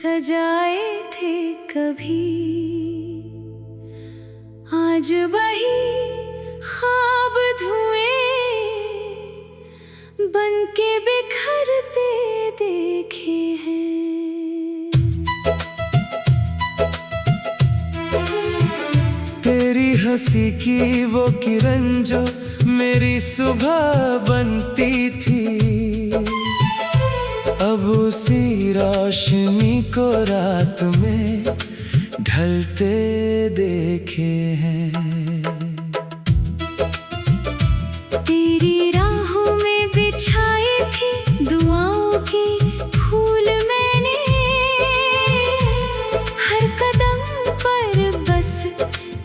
सजाए थे कभी, आज वही ख्वाब धुएं बन के बिखरते देखे हैं। तेरी हंसी की वो किरण जो मेरी सुबह बनती थी, अब उसी रोशनी को रात में ढलते देखे हैं। तेरी राहों में बिछाए थे दुआओं के फूल मैंने, हर कदम पर बस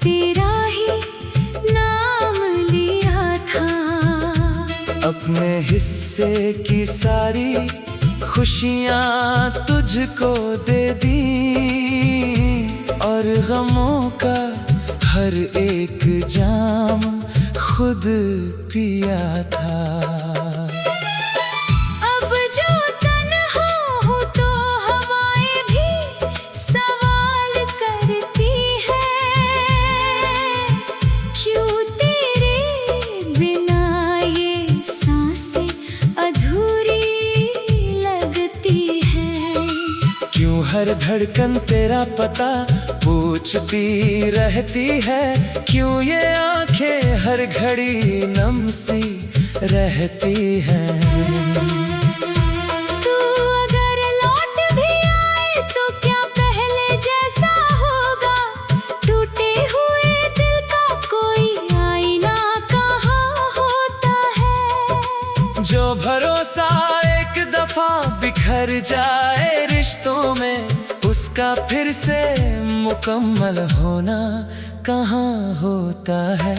तेरा ही नाम लिया था। अपने हिस्से की सारी खुशियाँ तुझको दे दी, और गमों का हर एक जाम खुद पिया था। अब जो तन्हा हूँ तो हवाएं भी सवाल करती हैं, क्यों तेरे बिना ये सांसें अधूरी लगती हैं। क्यों हर धड़कन तेरा पता पूछती रहती है, क्यों ये आंखें हर घड़ी नम सी रहती हैं। तू अगर लौट भी आए तो क्या पहले जैसा होगा, टूटे हुए दिल का कोई आईना कहाँ होता है। जो भरोसा एक दफा बिखर जाए रिश्तों में, उसका फिर से मुकम्मल होना कहाँ होता है।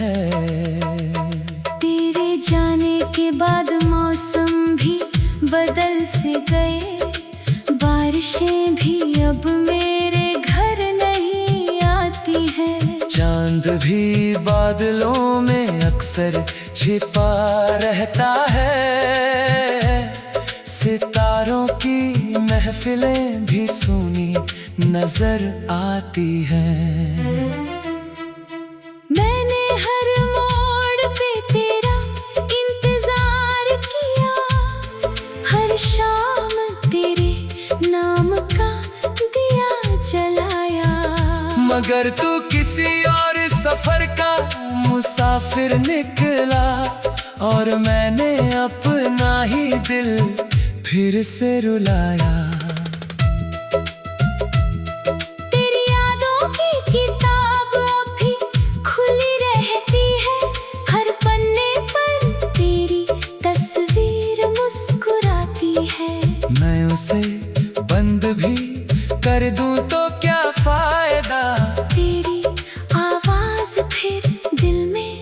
तेरे जाने के बाद मौसम भी बदल से गए, बारिशें भी अब मेरे घर नहीं आती हैं। चांद भी बादलों में अक्सर छिपा रहता है, सितारों की महफिलें भी सुनी नजर आती हैं। मैंने हर मोड़ पे तेरा इंतजार किया, हर शाम तेरे नाम का दिया जलाया। मगर तू किसी और सफर का मुसाफिर निकला, और मैंने अपना ही दिल फिर से रुलाया। तेरी यादों की किताब अब भी खुली रहती है, हर पन्ने पर तेरी तस्वीर मुस्कुराती है। मैं उसे बंद भी कर दूं तो क्या फायदा, तेरी आवाज फिर दिल में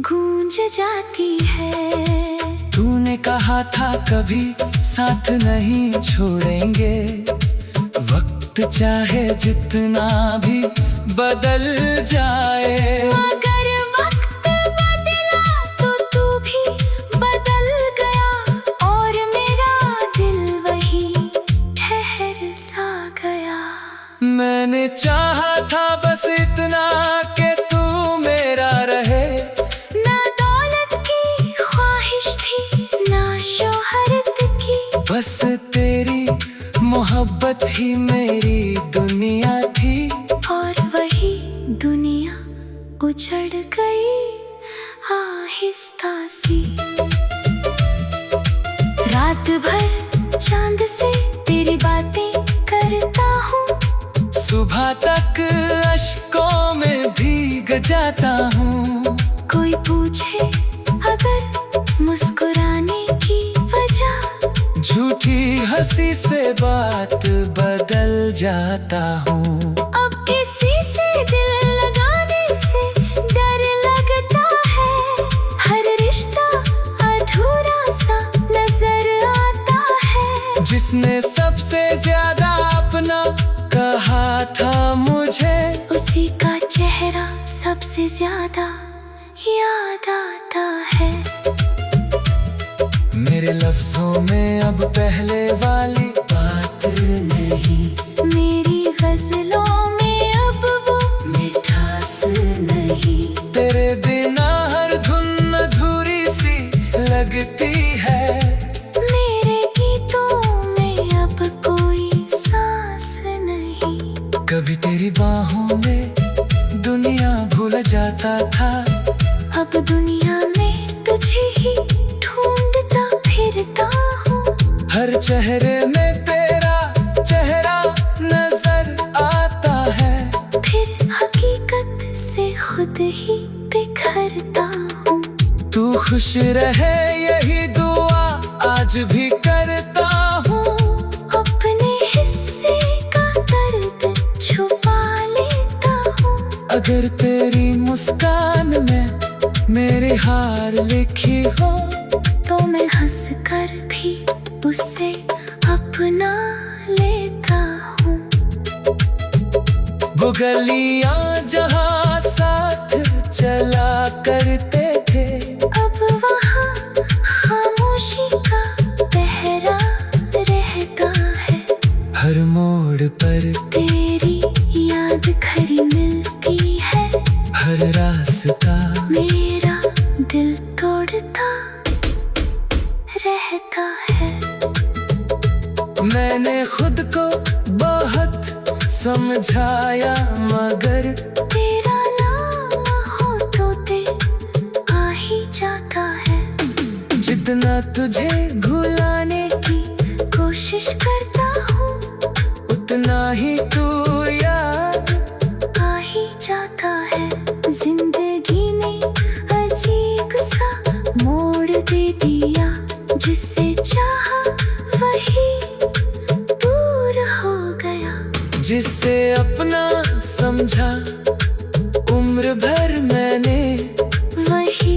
गूंज जाती है। तूने कहा था कभी साथ नहीं छोड़ेंगे, वक्त चाहे जितना भी बदल जाए। मगर वक्त बदला तो तू भी बदल गया, और मेरा दिल वही ठहर सा गया। मैंने चाहा था बस इतना कि तू मेरा रहे, ना दौलत की ख्वाहिश थी ना शोहरत की, बस तेरी मोहब्बत ही मेरी दुनिया थी। और वही दुनिया उजड़ गई आहिस्ता सी। रात भर चांद से तेरी बातें करता हूँ, सुबह तक अश्कों में भीग जाता हूँ। कोई पूछे अगर मुस्कुराने की वजह, झूठी हंसी से बात बदल जाता हूँ। अब किसी से दिल लगाने से डर लगता है, हर रिश्ता अधूरा सा नजर आता है। जिसने सबसे ज्यादा अपना कहा था मुझे, उसी का चेहरा सबसे ज्यादा याद आता है। मेरे लफ्जों में अब पहले वाली बात नहीं, कभी तेरी बाहों में दुनिया भूल जाता था, अब दुनिया में तुझे ही ढूंढता फिरता हूँ। हर चेहरे में तेरा चेहरा नजर आता है, फिर हकीकत से खुद ही बिखरता हूँ। तू खुश रहे यही दुआ आज भी करता हूँ। अपने हिस्से का दर्द छुपा लेता हूँ। अगर तेरी मुस्कान में मेरी हार लिखी हो, तो मैं हंस कर भी उसे अपना लेता हूँ। वो गलियां जहाँ साथ चला करते थे, अब वहाँ खामोशी का पहरा रहता है। हर मोड़ पर तेरी याद खरी मिलती है, हर रास्ता मेरा दिल तोड़ता रहता है। मैंने खुद को बहुत समझाया, मगर तेरा नाम होते आ ही जाता है। जितना तुझे भुलाने की कोशिश करता हूँ, उतना ही तू याद आ ही जाता है। जिंदगी ने अजीब सा मोड़ दे दिया, जिससे चाहा वही दूर हो गया। जिससे अपना समझा उम्र भर मैंने, वही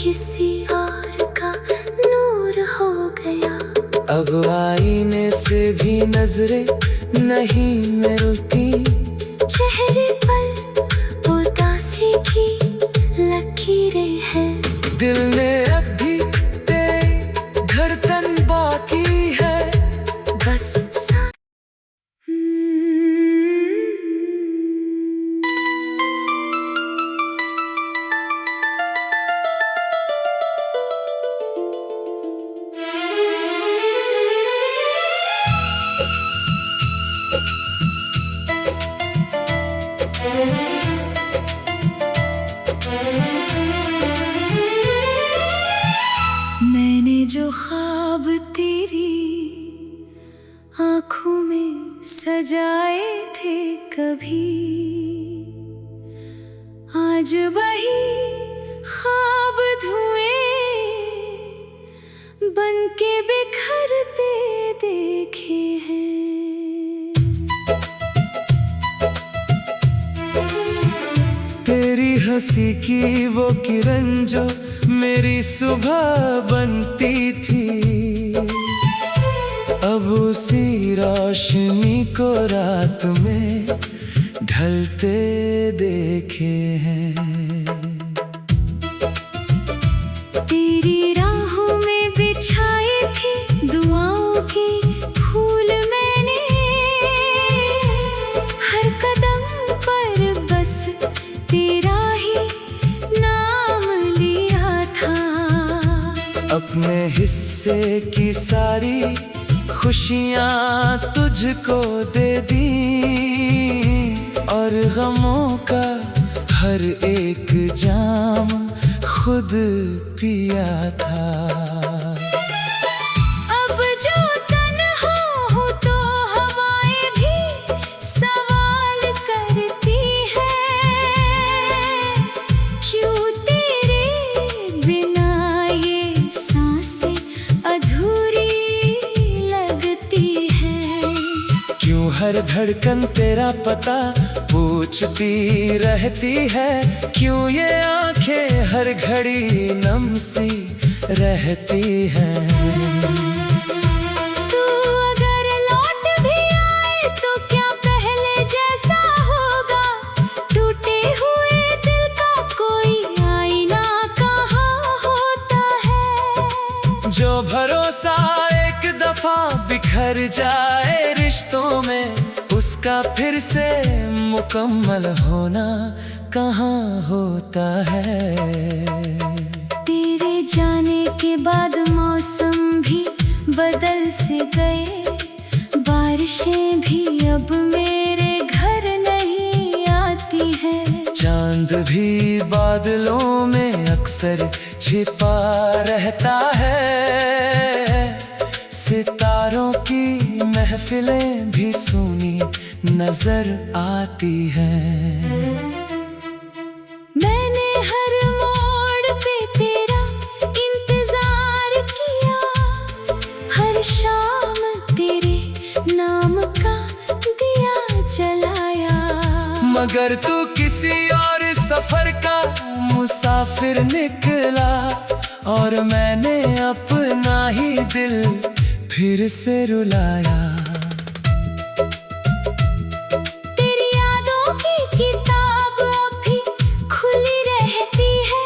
किसी और का नूर हो गया। अब आईने से भी नजरें नहीं मिलती, चेहरे पर उदासी की लकीरें हैं। दिल में अब भी तेरी धड़कन बाकी है, बस मैंने जो ख्वाब तेरी आँखों में सजाए थे कभी, आज वही ख्वाब धुएं बन के बिखरते देखे हैं। तेरी हंसी की वो किरण जो मेरी सुबह बनती थी, अब उसी रोशनी को रात में ढलते देखे हैं। तेरी राहों में बिछाए थे दुआओं की फूल मैंने, हर कदम पर बस तेरा ही नाम लिया था। अपने हिस्से की सारी खुशियाँ तुझको दे दी, और गमों का हर एक जाम खुद पिया था। अब जो तन्हा हूँ तो हवाएं भी सवाल करती हैं, क्यों तेरे बिना ये सांसें अधूरी लगती हैं। क्यों हर धड़कन तेरा पता पूछती रहती है, क्यों ये आंखें हर घड़ी नम सी रहती हैं। तू अगर लौट भी आए तो क्या पहले जैसा होगा, टूटे हुए दिल का कोई आईना कहाँ होता है। जो भरोसा एक दफा बिखर जाए रिश्तों में, उसका फिर से मुकम्मल होना कहाँ होता है। तेरे जाने के बाद मौसम भी बदल से गए, बारिशें भी अब मेरे घर बादलों में अक्सर छिपा रहता है। सितारों की महफिलें भी सूनी नजर आती हैं। मैंने हर मोड़ पे तेरा इंतजार किया, हर शाम तेरे नाम का दिया जलाया। मगर तू किसी और सफर का मुसाफिर निकला, और मैंने अपना ही दिल फिर से रुलाया। तेरी यादों की किताब अभी खुली रहती है,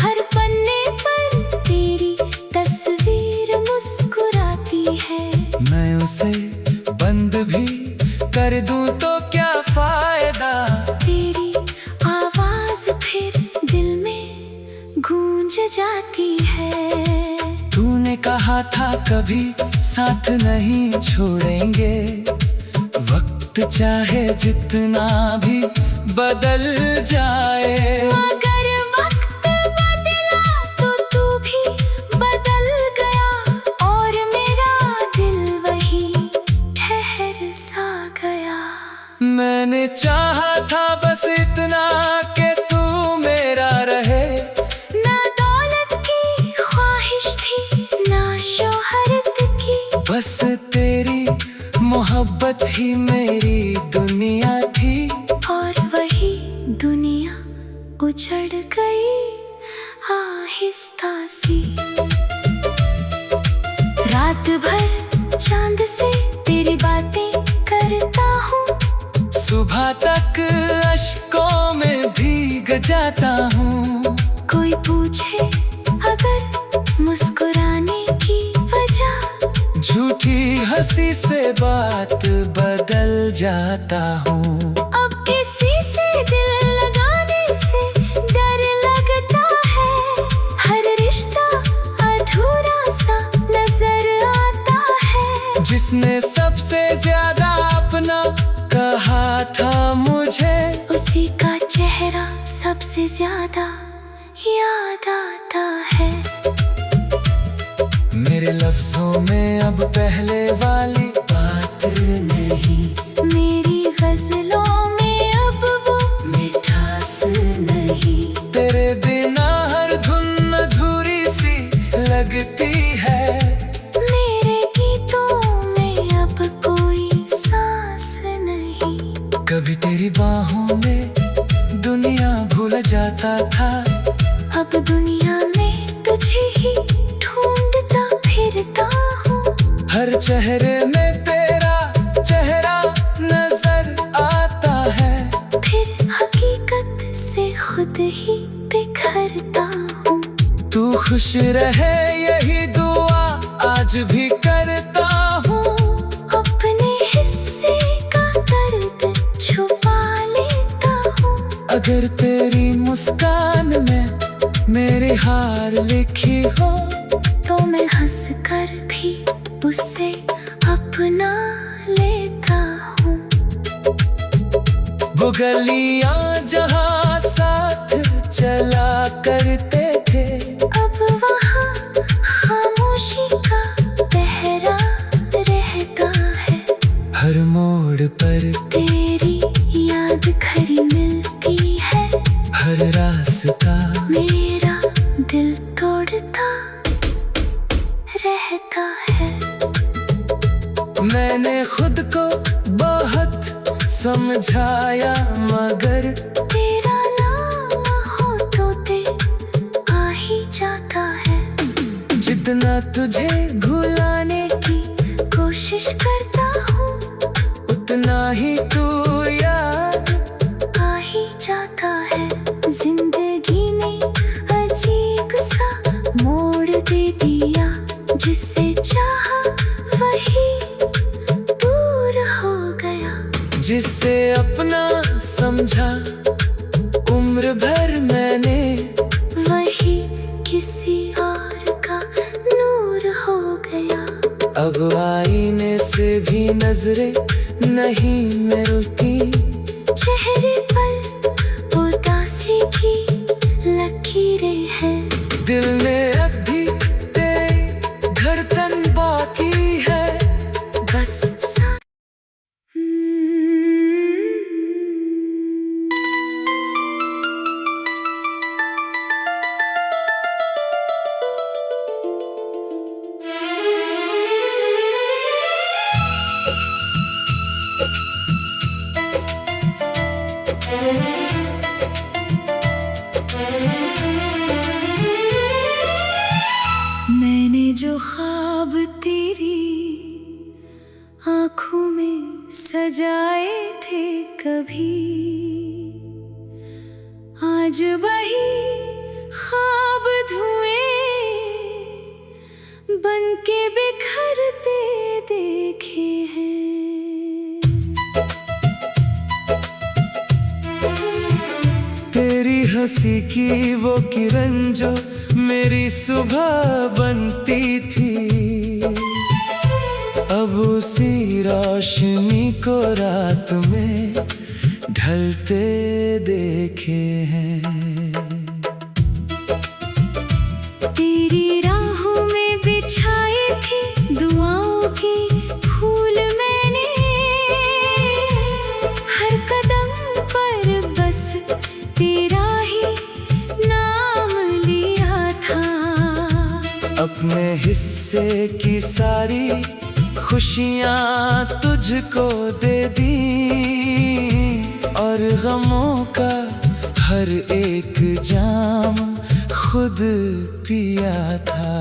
हर पन्ने पर तेरी तस्वीर मुस्कुराती है। मैं उसे बंद भी कर दूं तो क्या फायदा, तेरी आवाज फिर दिल में गूंज जाती है। तूने कहा था कभी साथ नहीं छोड़ेंगे, वक्त चाहे जितना भी बदल जाए। मगर वक्त बदला तो तू भी बदल गया, और मेरा दिल वही ठहर सा गया। मैंने चाहा था बस इतना कि तू मेरा रहे, ना दौलत की ख्वाहिश थी ना शोहरत की, बस तेरी मोहब्बत ही मेरी दुनिया थी। और वही दुनिया उजड़ गई आहिस्ता सी। रात भर चांद से तेरी बातें करता हूँ, सुबह तक अश्कों में भीग जाता हूँ। कोई पूछे अगर मुस्कुराने की वजह, झूठी हंसी से बात बदल जाता हूँ। अब किसी से दिल लगाने से डर लगता है, हर रिश्ता अधूरा सा नजर आता है। जिसने सबसे ज्यादा अपना कहा था मुझे, उसी का चेहरा सबसे ज्यादा याद आता है। मेरे लफ्जों में अब पहले वाली बात नहीं, मेरी गजलों में अब वो मिठास नहीं। तेरे बिना हर धुन अधूरी सी लगती है। मेरे गीतों में अब कोई सांस नहीं। कभी तेरी बाहों में दुनिया भूल जाता था, अब दुनिया में तुझे ही ढूंढता फिरता हूँ। हर चेहरे में तेरा चेहरा नजर आता है, फिर हकीकत से खुद ही बिखरता हूँ। तू खुश रहे यही दुआ आज भी करता हूँ। अपने हिस्से का दर्द छुपा लेता हूँ। अगर तेरी मुस्कान में मेरी हार लिखी हो, तो मैं हंस कर भी उसे अपना लेता हूँ। वो गलियां जहाँ साथ चला करते थे, अब वहाँ खामोशी का पहरा रहता है। हर मोड़ पर तेरी याद खरी मिलती है, हर रास्ता मेरा दिल तोड़ता रहता है। मैंने खुद को बहुत समझाया, मगर तेरा नाम होठों पे आ ही जाता है। जितना तुझे भुलाने की कोशिश करता हूँ, उतना ही तू याद आ ही जाता है। जिंदगी ने अजीब सा मोड़ दे दिया, जिससे चाहा वही दूर हो गया। जिससे अपना समझा उम्र भर मैंने, वही किसी और का नूर हो गया। अब आईने से भी नजरें नहीं मिलती, चेहरे पर उदासी की दिल में अभी तेरी धड़कन बाकी है, बस मैंने जो ख्वाब तेरी आँखों में सजाए थे कभी, आज वही ख्वाब धुएं बनके बिखरते देखे हैं। तेरी हंसी की वो किरण जो मेरी सुबह बनती थी, अब उसी रोशनी को रात में ढलते देखे हैं। तेरी राहों में बिछाई थी दुआओं की फूल मैंने, हर कदम पर बस तेरा ही नाम लिया था। अपने हिस्से की सारी खुशियाँ तुझको दे दी, और गमों का हर एक जाम खुद पिया था।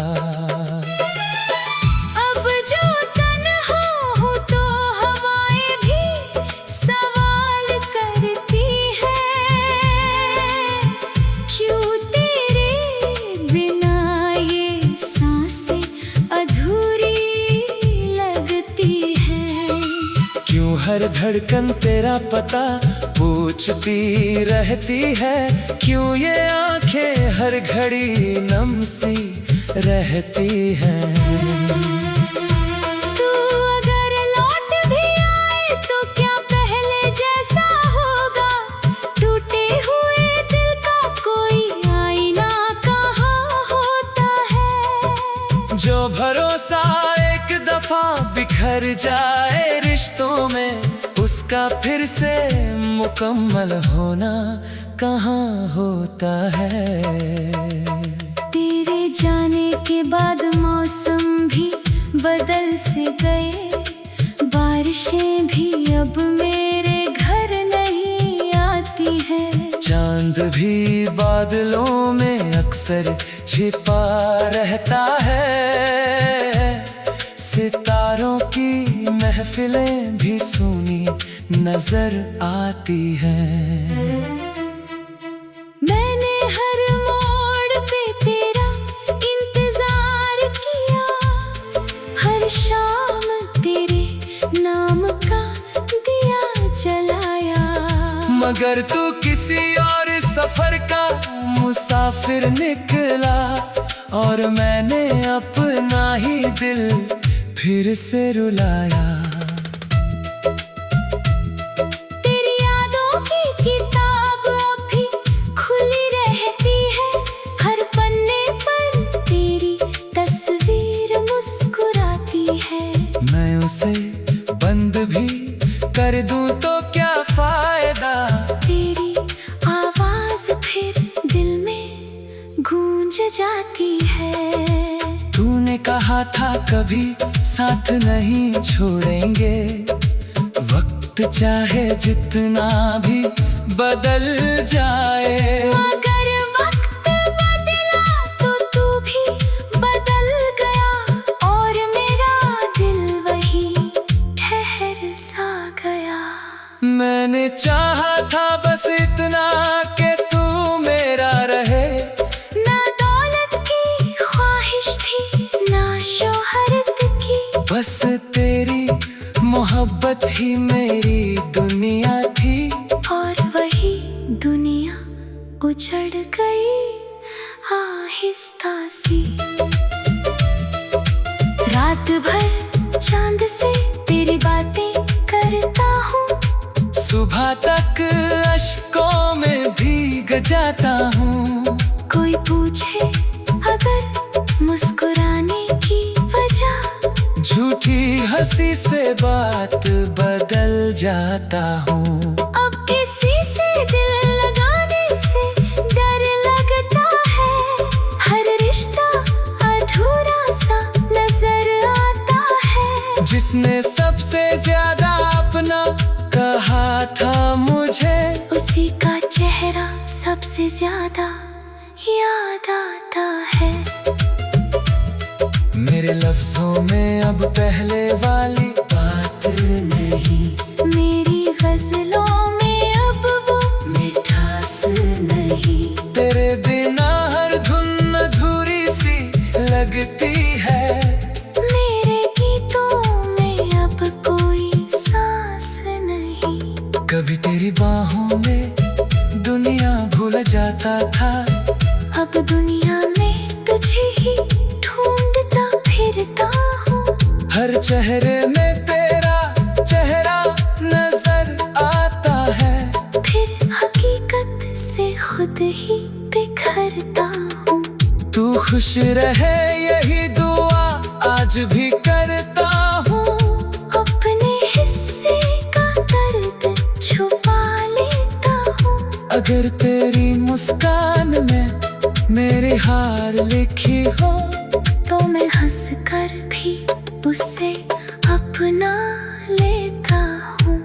अब जो तन्हा हूँ तो हवाएं भी सवाल करती हैं, क्यों तेरे बिना ये सांसें अधूरी लगती हैं। क्यों हर धड़कन तेरा पता पूछती रहती है, क्यों ये आंखें हर घड़ी नम सी रहती हैं। तू अगर लौट भी आए तो क्या पहले जैसा होगा, टूटे हुए दिल का कोई आईना कहाँ होता है। जो भरोसा एक दफा बिखर जाए रिश्तों में, उसका फिर से मुकम्मल होना कहाँ होता है। तेरे जाने के बाद मौसम भी बदल से गए, बारिशें भी अब मेरे घर नहीं आती है। चांद भी बादलों में अक्सर छिपा रहता है, सितारों की महफिलें भी सूनी नजर आती हैं। मैंने हर मोड़ पे तेरा इंतजार किया, हर शाम तेरे नाम का दिया जलाया, मगर तू किसी और सफर का मुसाफिर निकला, और मैंने अपना ही दिल फिर से रुलाया। तेरी यादों की किताब अभी खुली रहती है, हर पन्ने पर तेरी तस्वीर मुस्कुराती है। मैं उसे बंद भी कर दूं तो क्या फायदा, तेरी आवाज फिर दिल में गूंज जाती है। तूने कहा था कभी साथ नहीं छोड़ेंगे, वक्त चाहे जितना भी बदल जाए। मगर वक्त बदला तो तू भी बदल गया, और मेरा दिल वही ठहर सा गया। मैंने चाहा था बस इतना कि तू मेरा रहे, ना दौलत की ख्वाहिश थी ना शोहरत की, बस तेरी मोहब्बत ही मेरी दुनिया थी। और वही दुनिया उजड़ गई आहिस्ता सी। रात भर चांद से तेरी बातें करता हूँ, सुबह तक अश्कों में भीग जाता हूँ। कोई पूछे हंसी से बात बदल जाता हूँ। अब किसी से दिल लगाने से डर लगता है, हर रिश्ता अधूरा सा नजर आता है। जिसने सबसे ज्यादा अपना कहा था मुझे, उसी का चेहरा सबसे ज्यादा याद आता है। मेरे लफ्जों में अब पहले वाली बात नहीं, मेरी गजलों में अब वो मिठास नहीं। तेरे बिना हर धुन अधूरी सी लगती है। मेरे गीतों में अब कोई सांस नहीं। कभी तेरी बाहों में दुनिया भूल जाता था, अब दुनिया में तुझे ही ढूंढता फिरता हूँ। हर चेहरे में तेरा चेहरा नजर आता है। फिर हकीकत से खुद ही बिखरता हूँ। तू खुश रहे यही दुआ आज भी करता हूँ। अपने हिस्से का दर्द छुपा लेता हूँ। अगर तेरी मुस्कान में मेरी हार लिखी हो, तो मैं हंस कर भी उसे अपना लेता हूँ।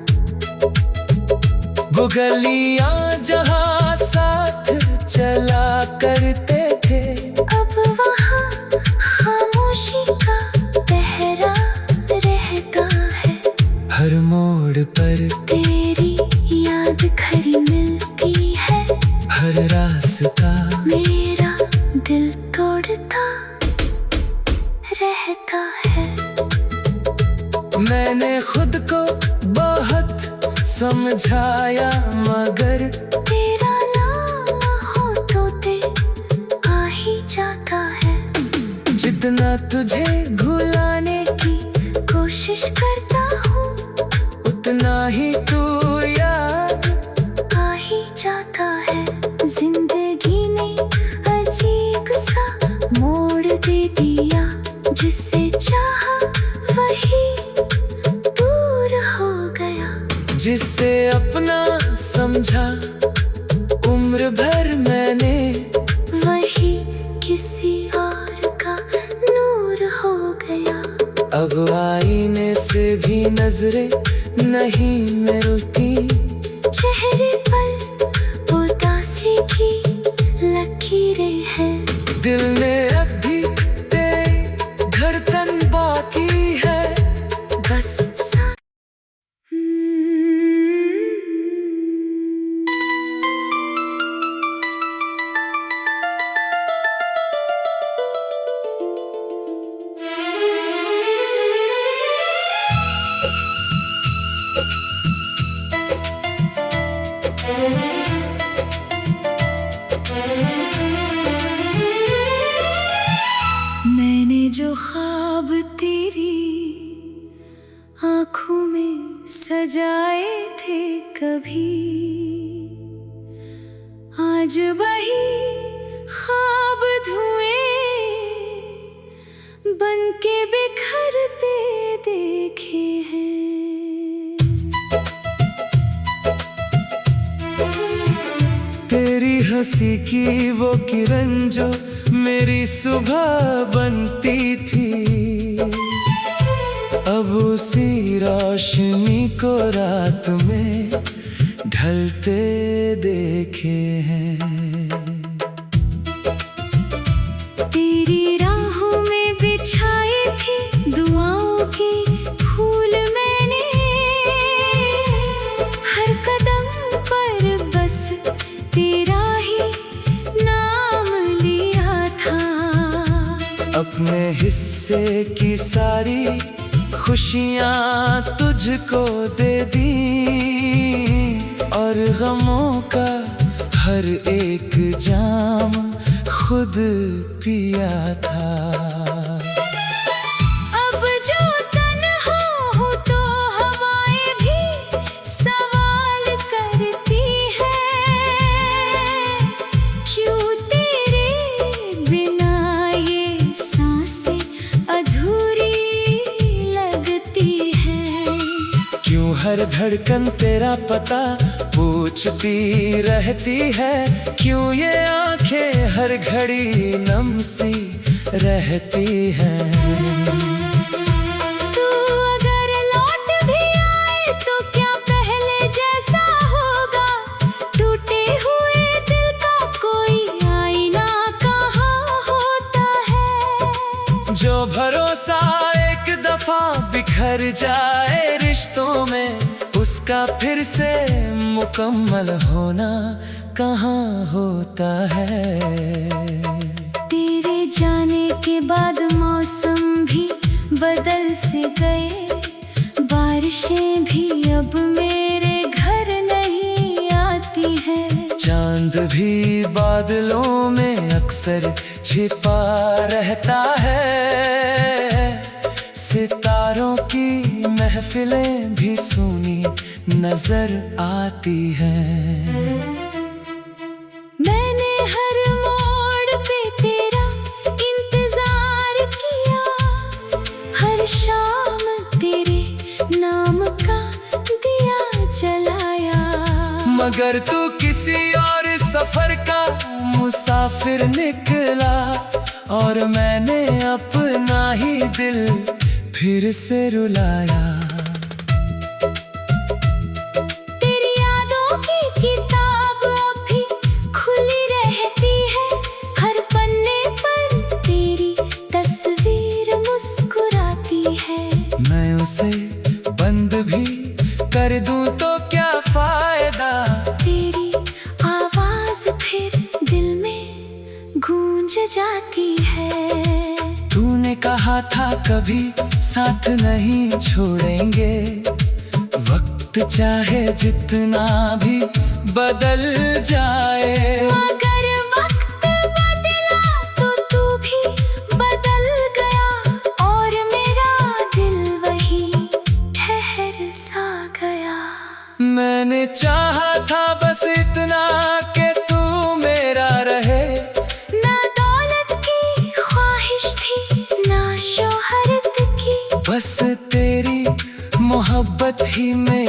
वो गलियां जहाँ साथ चला करते थे, अब वहाँ खामोशी का पहरा रहता है। हर मोड़ पर तेरी याद खरी मिलती है। हर रास्ता मेरा दिल तोड़ता रहता है। मैंने खुद को बहुत समझाया, मगर तेरा नाम हो तो ते आ ही जाता है। जितना तुझे भुलाने की कोशिश करता हूँ, उतना ही तू याद आ ही जाता है। जिंदगी ने अजीब सा मोड़ दे दिया, जिससे चाहा वही दूर हो गया। जिससे अपना समझा उम्र भर मैंने, वही किसी और का नूर हो गया। अब आईने से भी नजरें नहीं मिलती। चेहरे पर उदासी की लकीरें हैं। दिल में अब भी तेरी धड़कन बाकी है। बस मैंने जो ख्वाब तेरी आँखों में सजाए थे कभी, आज वही ख्वाब धुएं बन के बिखरते देखे हैं। तेरी हंसी की वो किरण जो मेरी सुबह बनती थी, अब उसी रोशनी को रात में ढलते देखे हैं। तेरी राहों में बिछाई थी दुआओं की फूल मैंने, हर कदम पर बस तेरा ही नाम लिया था। अपने हिस्से की सारी खुशियाँ तुझको दे दी, और गमों का हर एक जाम खुद पिया था। अब जो तन्हा हूँ तो हवाएं भी सवाल करती हैं, क्यों तेरे बिना ये सांसें अधूरी लगती धड़कन तेरा पता पूछती रहती है, क्यों ये आंखें हर घड़ी नम सी रहती हैं। तू अगर लौट भी आए तो क्या पहले जैसा होगा, टूटे हुए दिल का कोई आईना कहाँ होता है। जो भरोसा एक दफा बिखर जाए रिश्तों में, उसका फिर से मुकम्मल होना कहाँ होता है। तेरे जाने के बाद मौसम भी बदल से गए, बारिशें भी अब मेरे घर नहीं आती है। चांद भी बादलों में अक्सर छिपा रहता है, सितारों की महफिलें भी सूनी नजर आती हैं। मैंने हर मोड़ पे तेरा इंतजार किया, हर शाम तेरे नाम का दिया जलाया। मगर तू किसी और सफर का मुसाफिर निकला, और मैंने अपना ही दिल फिर से रुलाया। तेरी यादों की किताब अभी खुली रहती है, हर पन्ने पर तेरी तस्वीर मुस्कुराती है। मैं उसे बंद भी कर दूं तो क्या फायदा, तेरी आवाज फिर दिल में गूंज जाती है। तूने कहा था कभी साथ नहीं छोड़ेंगे, वक्त चाहे जितना भी बदल जाए। मगर वक्त बदला तो तू भी बदल गया, और मेरा दिल वही ठहर सा गया। मैंने चाहा था बस इतना कि तू मेरा रहे, ना दौलत की ख्वाहिश थी ना शोहरत की, बस तेरी मोहब्बत ही में